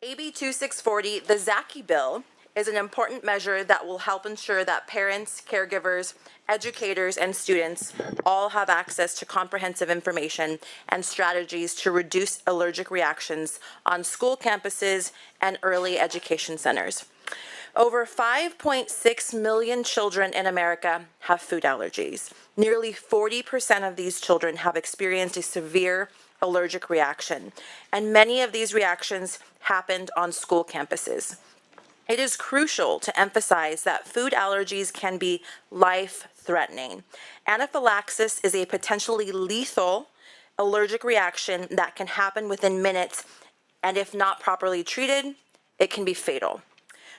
AB 2640, the Zacky bill, is an important measure that will help ensure that parents, caregivers, educators, and students all have access to comprehensive information and strategies to reduce allergic reactions on school campuses and early education centers. Over 5.6 million children in America have food allergies. Nearly 40% of these children have experienced a severe allergic reaction, and many of these reactions happened on school campuses. It is crucial to emphasize that food allergies can be life-threatening. Anaphylaxis is a potentially lethal allergic reaction that can happen within minutes, and if not properly treated, it can be fatal.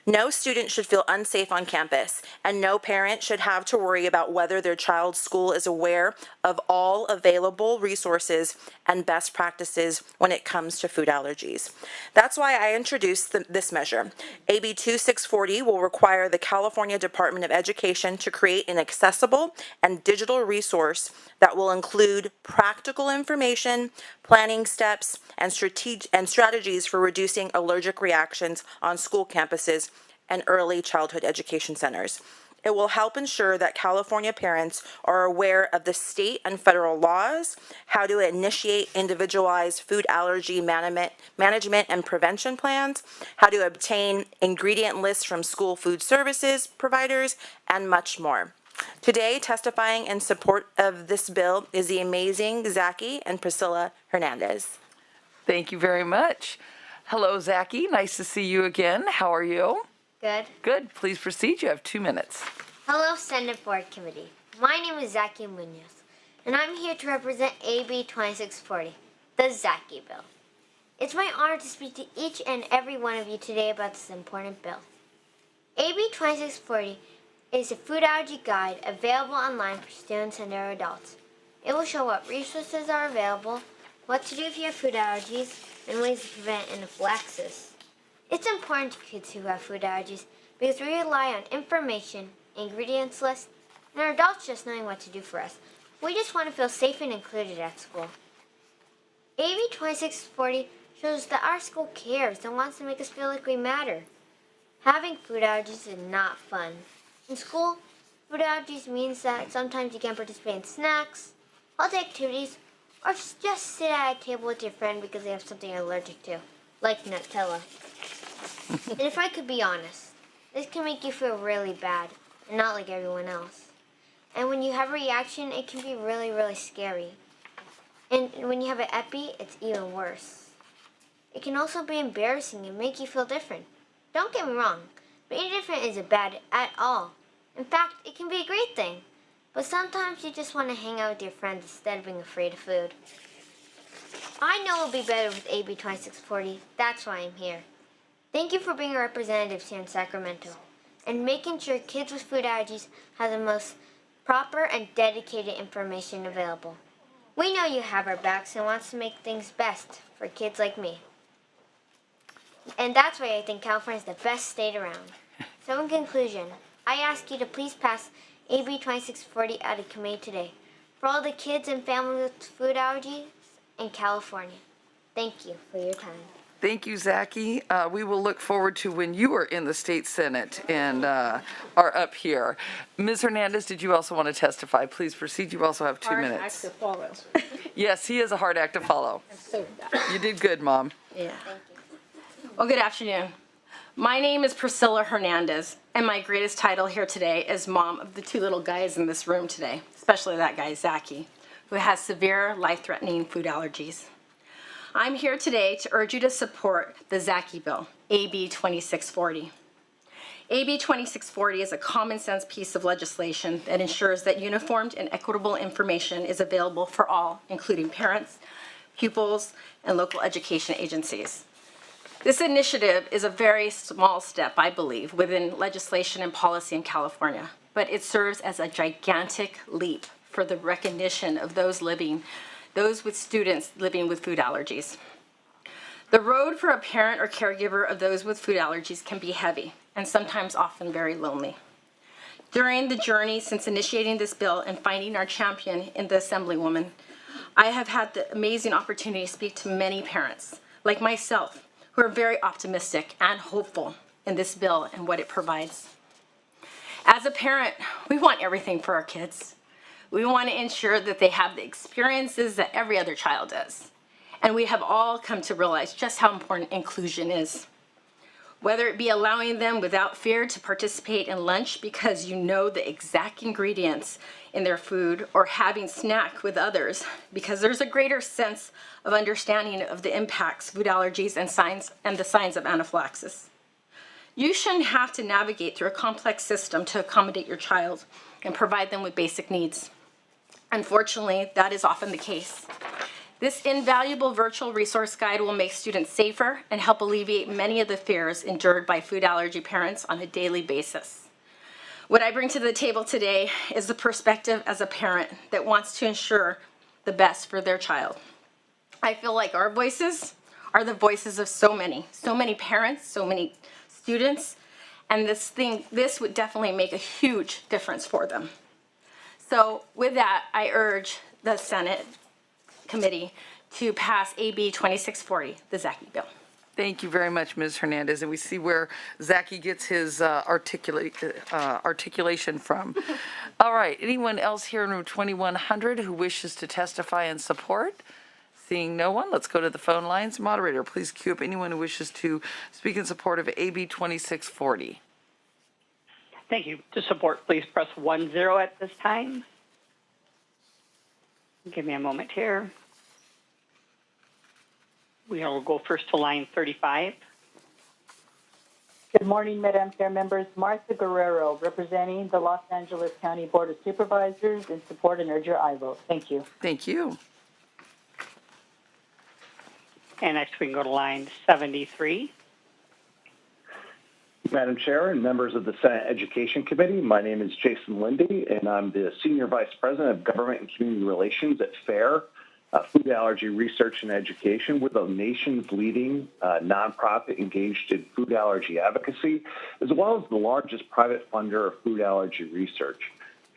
No student should feel unsafe on campus, and no parent should have to worry about whether their child's school is aware of all available resources and best practices when it comes to food allergies. That's why I introduced this measure. AB 2640 will require the California Department of Education to create an accessible and digital resource that will include practical information, planning steps, and strategies for reducing allergic reactions on school campuses and early childhood education centers. It will help ensure that California parents are aware of the state and federal laws, how to initiate individualized food allergy management and prevention plans, how to obtain ingredient lists from school food services providers, and much more. Today, testifying in support of this bill is the amazing Zacky and Priscilla Hernandez. Thank you very much. Hello, Zacky. Nice to see you again. How are you? Good. Good. Please proceed. You have 2 minutes. Hello, Senate Board Committee. My name is Zacky Munoz, and I'm here to represent AB 2640, the Zacky bill. It's my honor to speak to each and every one of you today about this important bill. AB 2640 is a food allergy guide available online for students and their adults. It will show what resources are available, what to do if you have food allergies, and ways to prevent anaphylaxis. It's important to kids who have food allergies because we rely on information, ingredients lists, and our adults just knowing what to do for us. We just want to feel safe and included at school. AB 2640 shows that our school cares and wants to make us feel like we matter. Having food allergies is not fun. In school, food allergies means that sometimes you can't participate in snacks, holiday activities, or just sit at a table with your friend because they have something you're allergic to, like Nutella. And if I could be honest, this can make you feel really bad and not like everyone else. And when you have a reaction, it can be really, really scary. And when you have an epi, it's even worse. It can also be embarrassing and make you feel different. Don't get me wrong, being different isn't bad at all. In fact, it can be a great thing. But sometimes you just want to hang out with your friends instead of being afraid of food. I know it'll be better with AB 2640. That's why I'm here. Thank you for being our representatives here in Sacramento and making sure kids with food allergies have the most proper and dedicated information available. We know you have our backs and wants to make things best for kids like me. And that's why I think California is the best state around. So in conclusion, I ask you to please pass AB 2640 out of committee today for all the kids and families with food allergies in California. Thank you for your time. Thank you, Zacky. We will look forward to when you are in the state senate and are up here. Ms. Hernandez, did you also want to testify? Please proceed. You also have 2 minutes. Hard act to follow. Yes, he is a hard act to follow. So You did good, Mom. yeah. Well, good afternoon. My name is Priscilla Hernandez, and my greatest title here today is mom of the 2 little guys in this room today, especially that guy, Zacky, who has severe life-threatening food allergies. I'm here today to urge you to support the Zacky bill, AB 2640. AB 2640 is a common sense piece of legislation that ensures that uniformed and equitable information is available for all, including parents, pupils, and local education agencies. This initiative is a very small step, I believe, within legislation and policy in California, but it serves as a gigantic leap for the recognition of those with students living with food allergies. The road for a parent or caregiver of those with food allergies can be heavy and sometimes often very lonely. During the journey since initiating this bill and finding our champion in the Assemblywoman, I have had the amazing opportunity to speak to many parents, like myself, who are very optimistic and hopeful in this bill and what it provides. As a parent, we want everything for our kids. We want to ensure that they have the experiences that every other child does. And we have all come to realize just how important inclusion is. Whether it be allowing them without fear to participate in lunch because you know the exact ingredients in their food, or having snack with others because there's a greater sense of understanding of the impacts food allergies and the signs of anaphylaxis. You shouldn't have to navigate through a complex system to accommodate your child and provide them with basic needs. Unfortunately, that is often the case. This invaluable virtual resource guide will make students safer and help alleviate many of the fears endured by food allergy parents on a daily basis. What I bring to the table today is the perspective as a parent that wants to ensure the best for their child. I feel like our voices are the voices of so many parents, so many students, and this would definitely make a huge difference for them. So with that, I urge the Senate committee to pass AB 2640, the Zacky bill. Thank you very much, Ms. Hernandez. And we see where Zacky gets his articulation from. All right, anyone else here in room 2100 who wishes to testify in support? Seeing no one, let's go to the phone lines. Moderator, please queue up anyone who wishes to speak in support of AB 2640. Thank you. To support, please press 10 at this time. Give me a moment here. We'll go first to line 35. Good morning, Madam Chair members. Martha Guerrero, representing the Los Angeles County Board of Supervisors, in support and urge your aye vote. Thank you. Thank you. And next we can go to line 73. Madam Chair and members of the Senate Education Committee, my name is Jason Lindy, and I'm the Senior Vice President of Government and Community Relations at FAIR, Food Allergy Research and Education. We're the nation's leading nonprofit engaged in food allergy advocacy, as well as the largest private funder of food allergy research.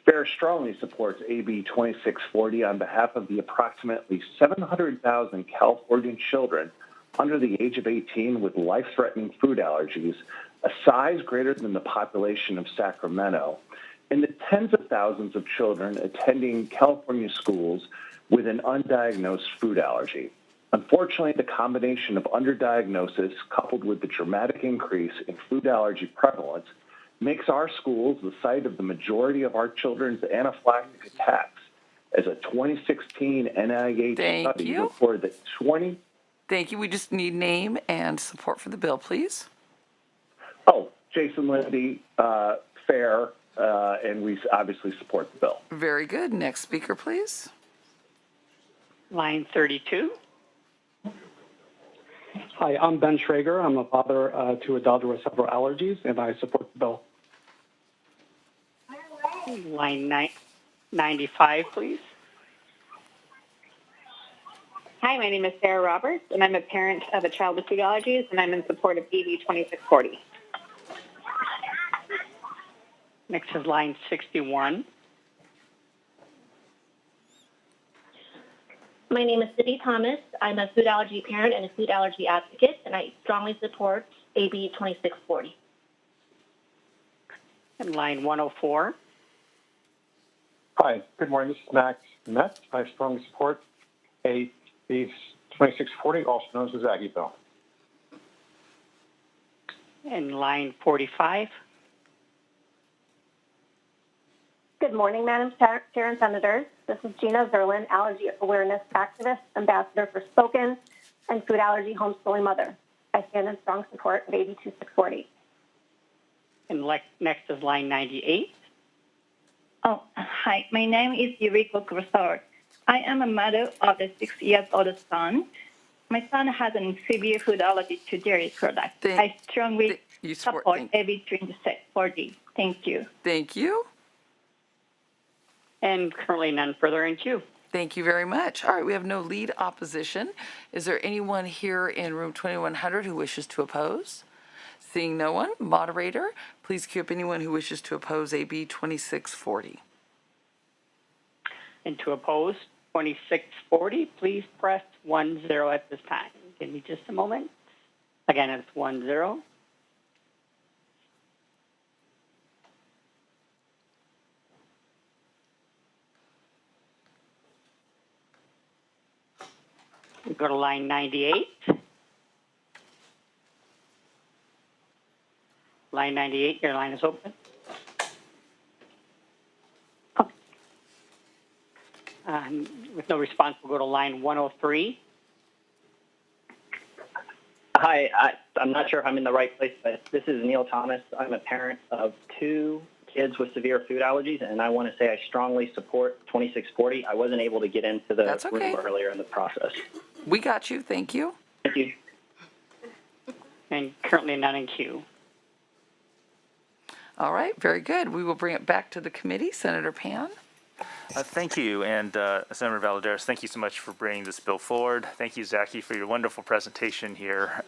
FAIR strongly supports AB 2640 on behalf of the approximately 700,000 Californian children under the age of 18 with life-threatening food allergies, a size greater than the population of Sacramento, and the tens of thousands of children attending California schools with an undiagnosed food allergy. Unfortunately, the combination of underdiagnosis coupled with the dramatic increase in food allergy prevalence makes our schools the site of the majority of our children's anaphylactic attacks, as a 2016 NIH study reported that Thank you. We just need name and support for the bill, please. Oh, Jason Lindy, FAIR, and we obviously support the bill. Very good. Next speaker, please. Line 32. Hi, I'm Ben Schrager. I'm a father to a daughter with several allergies, and I support the bill. Line 95, please. Hi, my name is Sarah Roberts, and I'm a parent of a child with food allergies, and I'm in support of AB 2640. Next is line 61. My name is Cindy Thomas. I'm a food allergy parent and a food allergy advocate, and I strongly support AB 2640. And line 104. Hi, good morning. This is Max Metz. I strongly support AB 2640, also known as the Zacky bill. And line 45. Good morning, Madam Chair and Senators. This is Gina Zerlin, allergy awareness activist, ambassador for Spoken, and food allergy homeschooling mother. I stand in strong support of AB 2640. And next is line 98. Oh, hi. My name is Yuriko Grosor. I am a mother of a 6-year-old son. My son has a severe food allergy to dairy products. I strongly support AB 2640. Thank you. Thank you. And currently none further in queue. Thank you very much. All right, we have no lead opposition. Is there anyone here in room 2100 who wishes to oppose? Seeing no one, moderator, please queue up anyone who wishes to oppose AB 2640. And to oppose 2640, please press 10 at this time. Give me just a moment. Again, it's 1-0. We go to line 98. Line 98, your line is open. With no response, we'll go to line 103. Hi, I'm not sure if I'm in the right place, but this is Neil Thomas. I'm a parent of 2 kids with severe food allergies, and I want to say I strongly support 2640. I wasn't able to get into the room earlier in the process. We got you. Thank you. Thank you. And currently not in queue. All right, very good. We will bring it back to the committee. Senator Pan. Thank you, and Senator Valadares, thank you so much for bringing this bill forward. Thank you, Zacky, for your wonderful presentation here,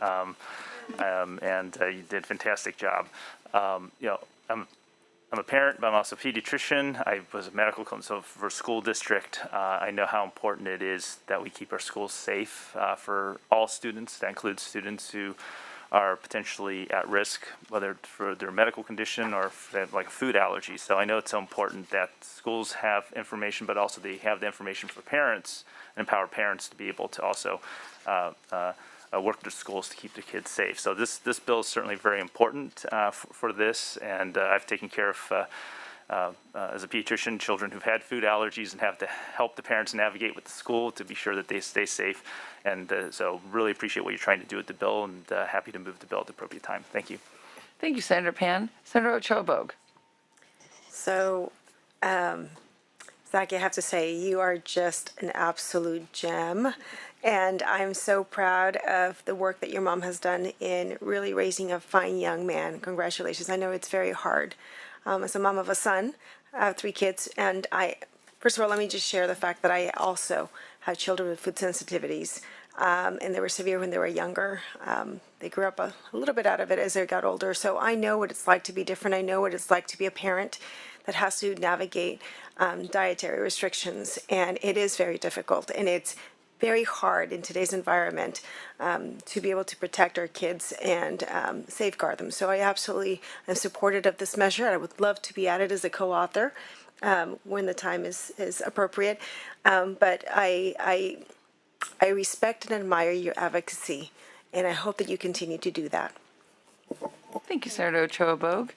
and you did a fantastic job. I'm a parent, but I'm also a pediatrician. I was a medical consultant for a school district. I know how important it is that we keep our schools safe for all students. That includes students who are potentially at risk, whether for their medical condition or if they have like a food allergy. So I know it's so important that schools have information, but also they have the information for parents and empower parents to be able to also work with schools to keep the kids safe. So this bill is certainly very important for this, and I've taken care of, as a pediatrician, children who've had food allergies and have to help the parents navigate with the school to be sure that they stay safe. And so really appreciate what you're trying to do with the bill, and happy to move the bill at the appropriate time. Thank you. Thank you, Senator Pan. Senator Ochoa-Bogue. So, Zacky, I have to say, you are just an absolute gem. And I'm so proud of the work that your mom has done in really raising a fine young man. Congratulations. I know it's very hard. As a mom of a son, I have 3 kids, and first of all, let me just share the fact that I also have children with food sensitivities, and they were severe when they were younger. They grew up a little bit out of it as they got older, so I know what it's like to be different. I know what it's like to be a parent that has to navigate dietary restrictions, and it is very difficult, and it's very hard in today's environment to be able to protect our kids and safeguard them. So I absolutely am supportive of this measure. I would love to be added as a co-author when the time is appropriate. But I respect and admire your advocacy, and I hope that you continue to do that. Thank you, Senator Ochoa-Bogue.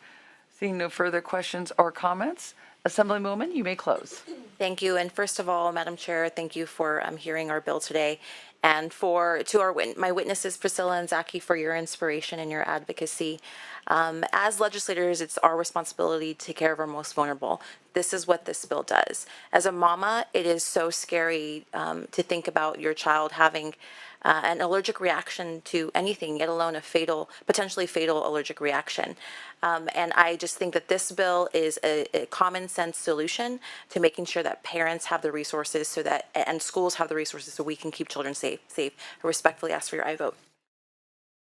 Seeing no further questions or comments, Assemblywoman, you may close. Thank you. And first of all, Madam Chair, thank you for hearing our bill today. And my witnesses, Priscilla and Zacky, for your inspiration and your advocacy. As legislators, it's our responsibility to take care of our most vulnerable. This is what this bill does. As a mama, it is so scary to think about your child having an allergic reaction to anything, let alone a potentially fatal allergic reaction. And I just think that this bill is a common sense solution to making sure that parents have the resources and schools have the resources so we can keep children safe. I respectfully ask for your aye vote.